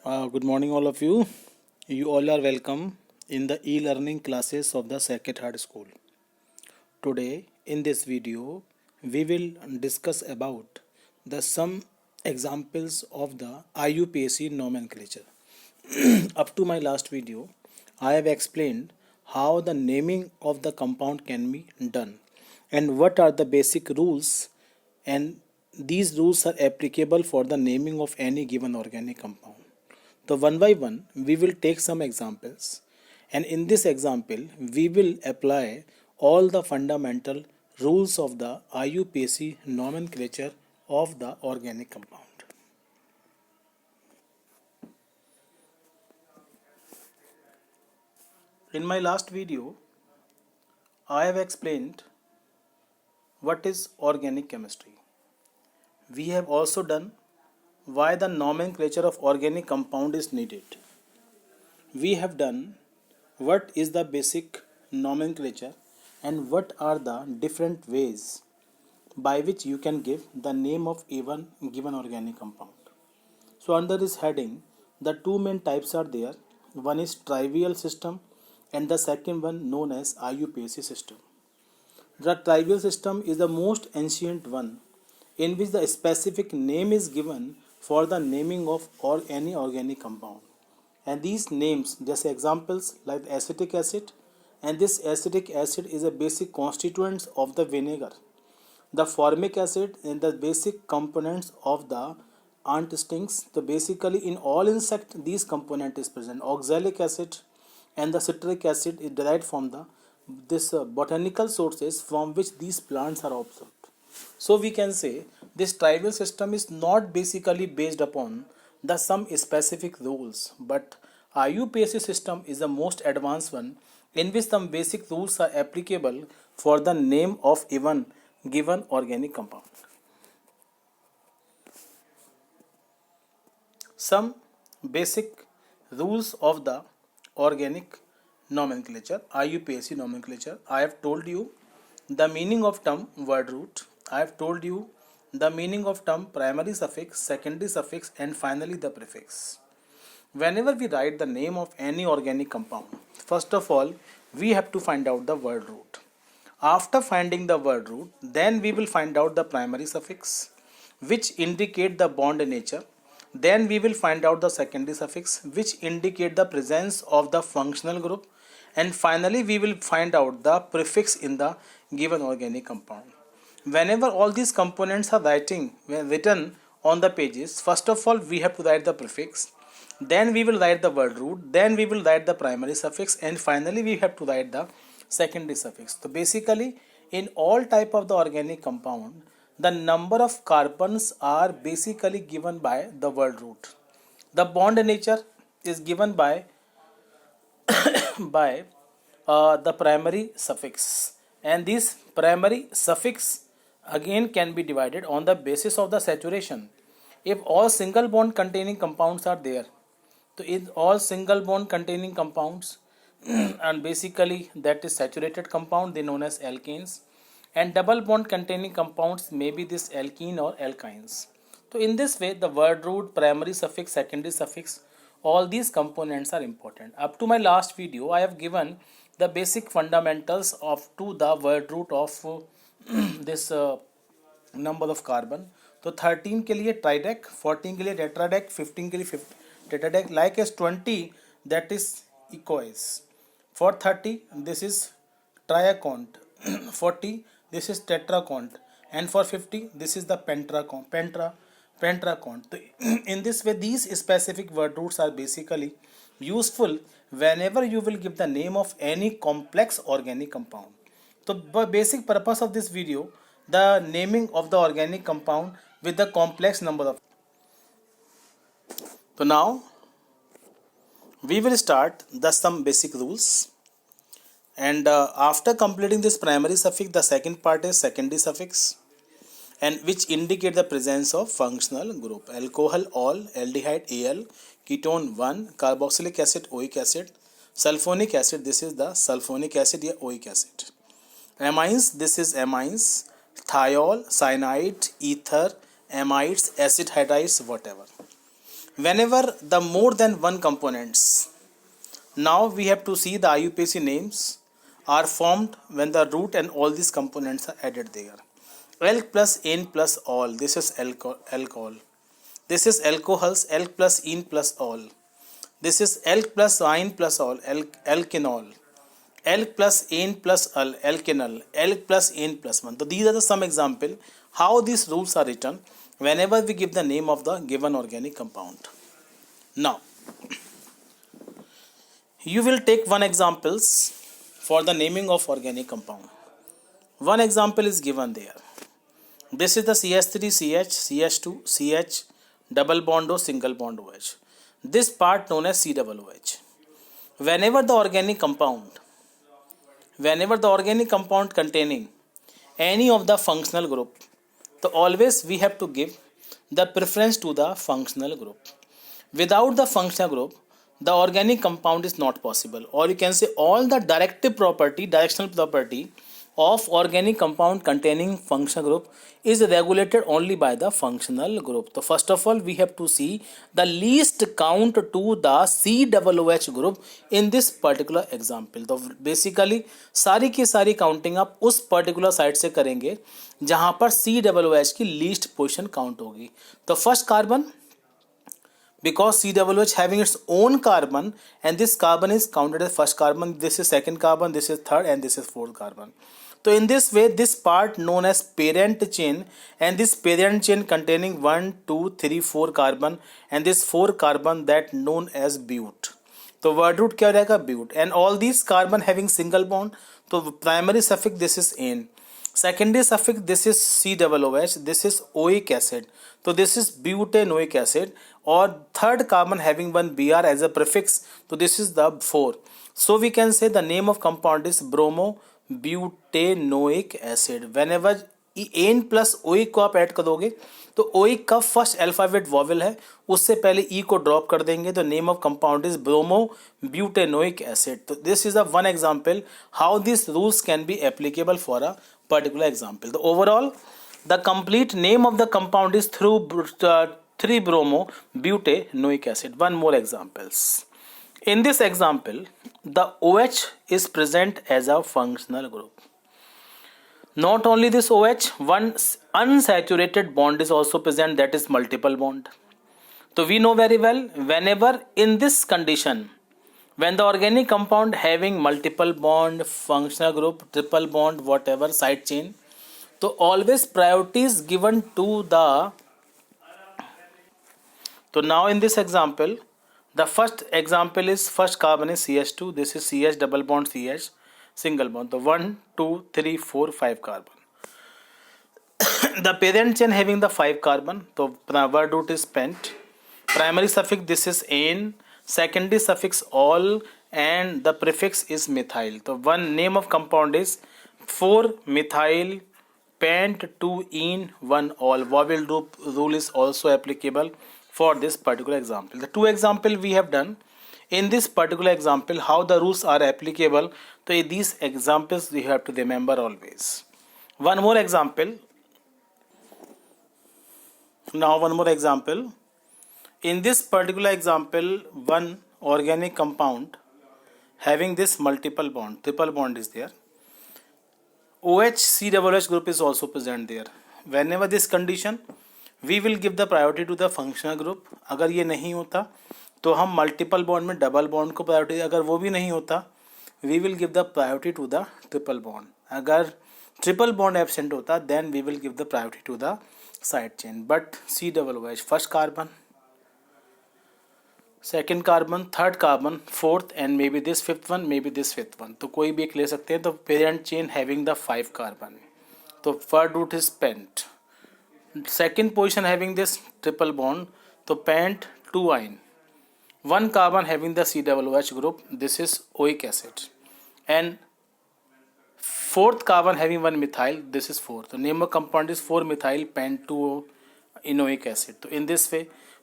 Good morning, all of you. You all are welcome in the e-learning classes of the Sacred Heart School. Today, in this video, we will discuss about the some examples of the IUPAC nomenclature. Up to my last video, I have explained how the naming of the compound can be done and what are the basic rules, and these rules are applicable for the naming of any given organic compound. So one by one, we will take some examples, and in this example, we will apply all the fundamental rules of the IUPAC nomenclature of the organic compound. In my last video, I have explained what is organic chemistry. We have also done why the nomenclature of organic compound is needed. We have done what is the basic nomenclature and what are the different ways by which you can give the name of even given organic compound. So under this heading, the two main types are there. One is trivial system and the second one known as IUPAC system. The trivial system is the most ancient one in which the specific name is given for the naming of or any organic compound. And these names, just examples like acetic acid, and this acetic acid is a basic constituent of the vinegar. The formic acid and the basic components of the ant stings. So basically in all insect these component is present. Oxalic acid and the citric acid is derived from the this botanical sources from which these plants are observed. So we can say this trivial system is not basically based upon the some specific rules, but IUPAC system is the most advanced one in which some basic rules are applicable for the name of even given organic compound. Some basic rules of the organic nomenclature, IUPAC nomenclature. I have told you the meaning of term word root. I have told you the meaning of term primary suffix, secondary suffix, and finally the prefix. Whenever we write the name of any organic compound, first of all, we have to find out the word root. After finding the word root, then we will find out the primary suffix, which indicate the bond nature. Then we will find out the secondary suffix, which indicate the presence of the functional group. And finally, we will find out the prefix in the given organic compound. Whenever all these components are written on the pages, first of all, we have to write the prefix. Then we will write the word root. Then we will write the primary suffix. And finally, we have to write the secondary suffix. So basically, in all type of the organic compound, the number of carbons are basically given by the word root. The bond nature is given by by the primary suffix, and this primary suffix again can be divided on the basis of the saturation. If all single bond containing compounds are there, so in all single bond containing compounds and basically that is saturated compound, they known as alkanes, and double bond containing compounds may be this alkene or alkynes. So in this way, the word root, primary suffix, secondary suffix, all these components are important. Up to my last video, I have given the basic fundamentals of to the word root of this number of carbon. तो 13 के लिए ट्राइडेक, 14 के लिए टेट्राडेक, 15 के लिए टेट्राडेक, like as 20 that is equals. For 30 this is triacont, 40 this is tetracont, and for 50 this is the pentracont. So in this way, these specific word roots are basically useful whenever you will give the name of any complex organic compound. So the basic purpose of this video, the naming of the organic compound with the complex number of. So now we will start the some basic rules, and after completing this primary suffix, the second part is secondary suffix, and which indicate the presence of functional group. Alcohol all, aldehyde Al, ketone 1, carboxylic acid oic acid, sulfonic acid, this is the sulfonic acid or oic acid. Amines, this is amines, thiol, cyanide, ether, amides, acid hydrides, whatever. whenever the more than one components. Now we have to see the IUPAC names are formed when the root and all these components are added there. Alk plus ene plus all, this is alcohol. This is alcohols, alk plus ene plus all. This is alk plus ine plus all, alkenol. Alk plus ene plus al, alkenol. Alk plus ene plus 1. So these are the some example how these rules are written whenever we give the name of the given organic compound. Now, you will take one examples for the naming of organic compound. One example is given there. This is the CH3CH, CH2, CH, double bond O, single bond OH. This part known as COOH. Whenever the organic compound containing any of the functional group, so always we have to give the preference to the functional group. Without the functional group, the organic compound is not possible, or you can say all the directional property of organic compound containing functional group is regulated only by the functional group. So first of all, we have to see the least count to the COOH group in this particular example. तो basically सारी की सारी counting आप उस particular side से करेंगे जहाँ पर COOH की least position count होगी. तो first carbon, because COOH having its own carbon and this carbon is counted as first carbon, this is second carbon, this is third, and this is fourth carbon. So in this way, this part known as parent chain, and this parent chain containing 1, 2, 3, 4 carbon, and this 4 carbon that known as bute. तो word root क्या रहेगा? Bute. And all these carbon having single bond, तो primary suffix this is ane, secondary suffix this is COOH, this is oic acid, so this is butanoic acid, or third carbon having one Br as a prefix, so this is the 4. So we can say the name of compound is bromobutanoic acid. Whenever ane plus oic को आप add कर दोगे तो oic का first alphabet vowel है, उससे पहले ई को ड्रॉप कर देंगे तो name of compound is bromo butanoic acid. तो this is a one example how this rules can be applicable for a particular example. तो overall the complete name of the compound is through 3 bromo butanoic acid. One more examples. In this example, the OH is present as a functional group. Not only this OH, one unsaturated bond is also present, that is multiple bond. So we know very well, whenever in this condition, when the organic compound having multiple bond, functional group, triple bond, whatever side chain, so always priority is given to the. So now in this example, the first example is first carbon is CH2, this is CH double bond CH single bond. So 1, 2, 3, 4, 5 carbon. The parent chain having the 5 carbon, so word root is pent. Primary suffix this is ane, secondary suffix all, and the prefix is methyl. So one name of compound is 4 methyl pent 2 ene 1 all. Vowel rule is also applicable for this particular example. The two example we have done. In this particular example, how the rules are applicable, so these examples we have to remember always. One more example. Now one more example. In this particular example, one organic compound having this multiple bond, triple bond is there. OH COOH group is also present there. Whenever this condition, we will give the priority to the functional group. अगर ये नहीं होता तो हम multiple bond में double bond को priority, अगर वो भी नहीं होता we will give the priority to the triple bond. अगर ट्रिपल बॉन्ड एब्सेंट होता then we will give the priority to the side chain. But COOH first carbon, second carbon, third carbon, fourth, and may be this fifth one, may be this fifth one, तो कोई भी एक ले सकते हैं. तो parent chain having the 5 carbon, तो word root is pent. Second position having this triple bond, तो pent 2 yne. One carbon having the COOH group, this is oic acid, and fourth carbon having one methyl, this is 4. The name of compound is 4-methyl pent-2-enoic acid. So in this way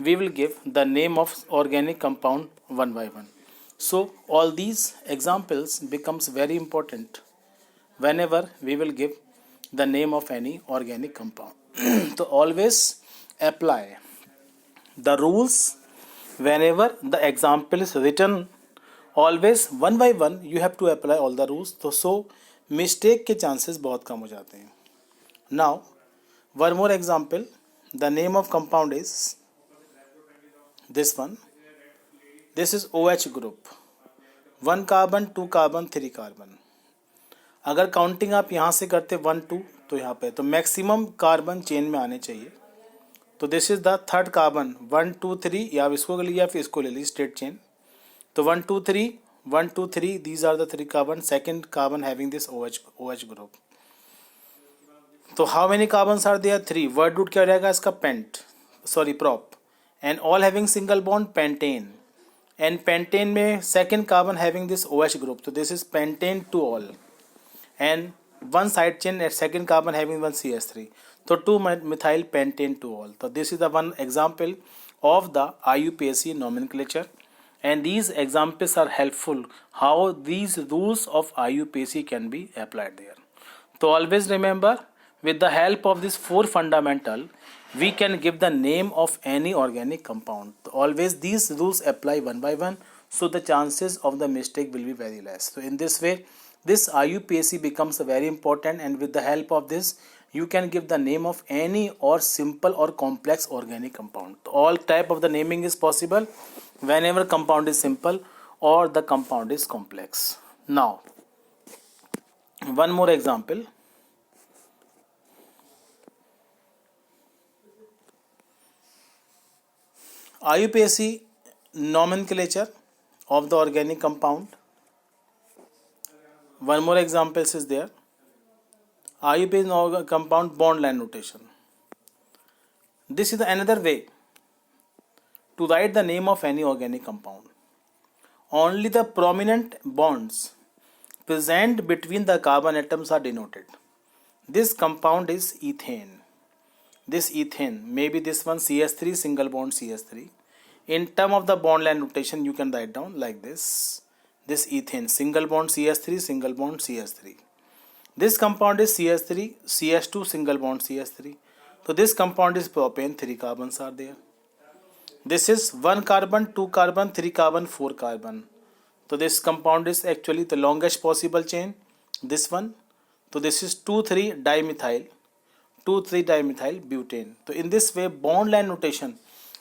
we will give the name of organic compound one by one. So all these examples becomes very important whenever we will give the name of any organic compound. So always apply the rules whenever the example is written, always one by one you have to apply all the rules, तो so mistake के chances बहुत कम हो जाते हैं. Now one more example. The name of compound is this one. This is OH group. 1 carbon 2 carbon 3 carbon. अगर counting आप यहाँ से करते 1 2 तो यहाँ पे तो मैक्सिमम कार्बन चेन में आने चाहिए. तो this is the third carbon 1 2 3, या आप इसको ले लिया फिर इसको ले ली स्ट्रेट चेन. तो 1 2 3 1 2 3, these are the 3 carbon. Second carbon having this OH group. तो how many carbons are there? 3. Word root क्या रहेगा इसका? Prop. And all having single bond pentane. And pentane में second carbon having this OH group. तो this is pentane two ol. And one side chain at second carbon having 1 CH3. तो 2 methyl pentane to all. So this is the one example of the IUPAC nomenclature, and these examples are helpful how these rules of IUPAC can be applied there. So always remember, with the help of this 4 fundamental, we can give the name of any organic compound. So always these rules apply one by one, so the chances of the mistake will be very less. So in this way, this IUPAC becomes very important, and with the help of this, you can give the name of any or simple or complex organic compound. So all type of the naming is possible whenever compound is simple or the compound is complex. Now, one more example. IUPAC nomenclature of the organic compound. One more example is there. IUPAC compound bond line notation. This is another way to write the name of any organic compound. Only the prominent bonds present between the carbon atoms are denoted. This compound is ethane. This ethane, maybe this one CH3, single bond CH3. In term of the bond line notation, you can write down like this. This ethane, single bond CH3, single bond CH3. This compound is CH3, CH2, single bond CH3. So this compound is propane, 3 carbons are there. This is 1 carbon, 2 carbon, 3 carbon, 4 carbon. So this compound is actually the longest possible chain, this one. So this is 2,3 dimethyl, 2,3 dimethyl butane. So in this way, bond line notation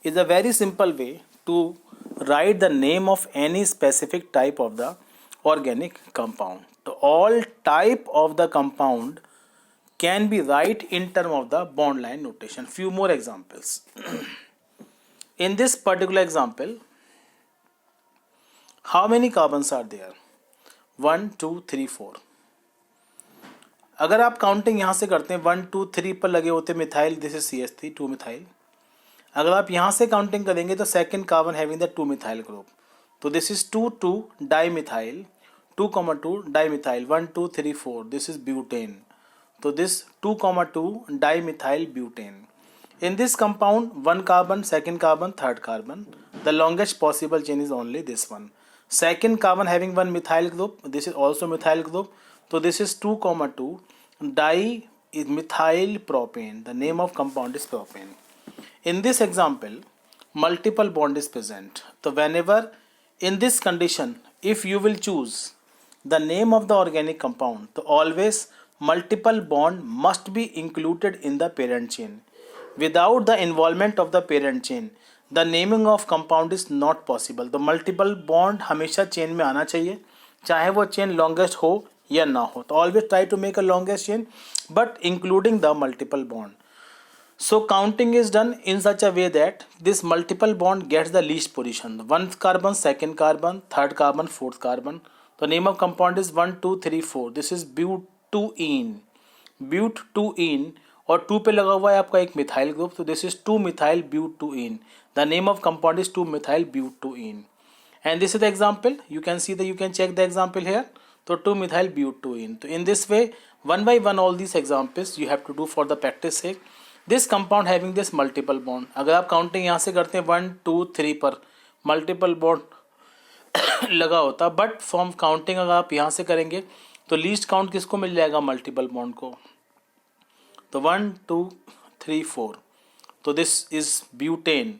is a very simple way to write the name of any specific type of the organic compound. So all type of the compound can be write in term of the bond line notation. Few more examples. In this particular example, how many carbons are there? 1 2 3 4. अगर आप counting यहाँ से करते हैं 1 2 3 पर लगे होते methyl, this is CH3, 2 methyl. अगर आप यहाँ से काउंटिंग करेंगे तो second carbon having the 2 methyl group. तो this is 2 2 dimethyl, 2,2 dimethyl, 1 2 3 4. This is butane. So this 2,2 dimethyl butane. In this compound, 1 carbon, second carbon, third carbon. The longest possible chain is only this one. Second carbon having 1 methyl group. This is also methyl group. So this is 2,2 dimethyl propane. The name of compound is propane. In this example, multiple bond is present. So whenever in this condition, if you will choose the name of the organic compound, so always multiple bond must be included in the parent chain. Without the involvement of the parent chain, the naming of compound is not possible. The multiple bond हमेशा chain में आना चाहिए, चाहे वो chain longest हो या ना हो. तो always try to make a longest chain, but including the multiple bond. So counting is done in such a way that this multiple bond gets the least position. 1 carbon, second carbon, third carbon, fourth carbon. The name of compound is 1 2 3 4. This is butene. Butene और 2 पे लगा हुआ है आपका एक methyl group. तो this is 2 methyl butene. The name of compound is 2 methyl butene. And this is the example. You can see that you can check the example here. So 2 methyl butene. So in this way, one by one all these examples you have to do for the practice sake. This compound having this multiple bond. अगर आप counting यहाँ से करते हैं 1 2 3 पर multiple bond लगा होता, but from counting अगर आप यहाँ से करेंगे तो लीस्ट काउंट किसको मिल जाएगा? मल्टीपल बॉन्ड को. तो 1 2 3 4. तो दिस इज ब्यूटेन.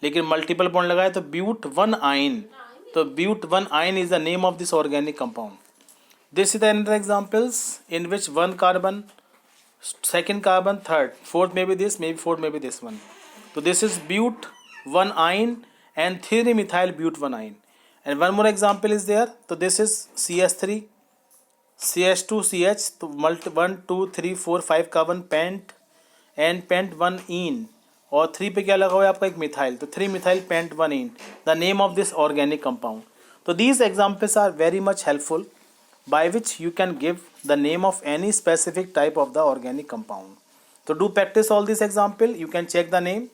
लेकिन मल्टीपल बॉन्ड लगाए तो ब्यूट वन आइन, तो but one yne is the name of this organic compound. This is the another examples in which one carbon, second carbon, third, fourth may be this, maybe fourth may be this one. So this is but one ine and 3 methyl but one ine. And one more example is there. So this is CH3 CH2 CH, so 1 2 3 4 5 carbon pent and pent 1 ene, और 3 पे क्या लगा हुआ है आपका एक methyl, तो 3 methyl pent 1 ene, the name of this organic compound. तो these examples are very much helpful by which you can give the name of any specific type of the organic compound. So do practice all these example. You can check the name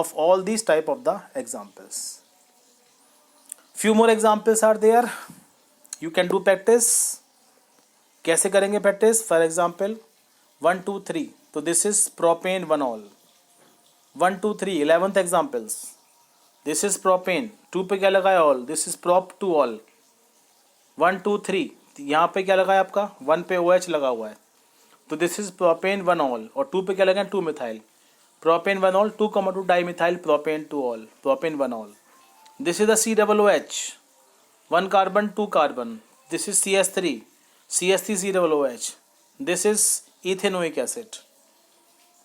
of all these type of the examples. Few more examples are there. You can do practice. कैसे करेंगे practice? For example 1 2 3. So this is propane 1-ol. 1 2 3 11th examples. This is propane. 2 पे क्या लगा है all? This is prop 2-ol. 1 2 3. यहाँ पे क्या लगा है आपका 1 पे OH लगा हुआ है, तो दिस इज प्रोपेन 1-ol, और 2 पे क्या लगा है 2 methyl, propane 1-ol 2,2 dimethyl propane 2-ol, propane 1-ol. This is the COOH, 1 carbon 2 carbon, this is CH3 COOH, this is ethanoic acid,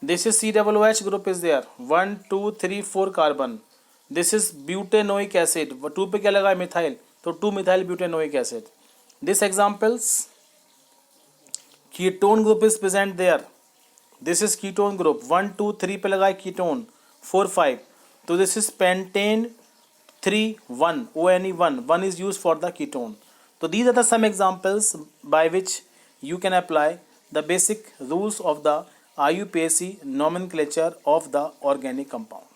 this is COOH group is there 1 2 3 4 carbon, this is butanoic acid, 2 पे क्या लगा है methyl, तो 2 methyl butanoic acid. This examples, ketone group is present there. This is ketone group 1 2 3 पे लगा है ketone 4 5, तो this is pentane 3 1 ONE1 is used for the ketone. So these are the some examples by which you can apply the basic rules of the IUPAC nomenclature of the organic compound.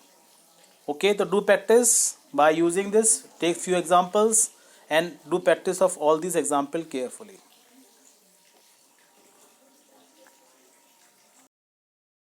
Okay, so do practice by using this. Take few examples and do practice of all these examples carefully.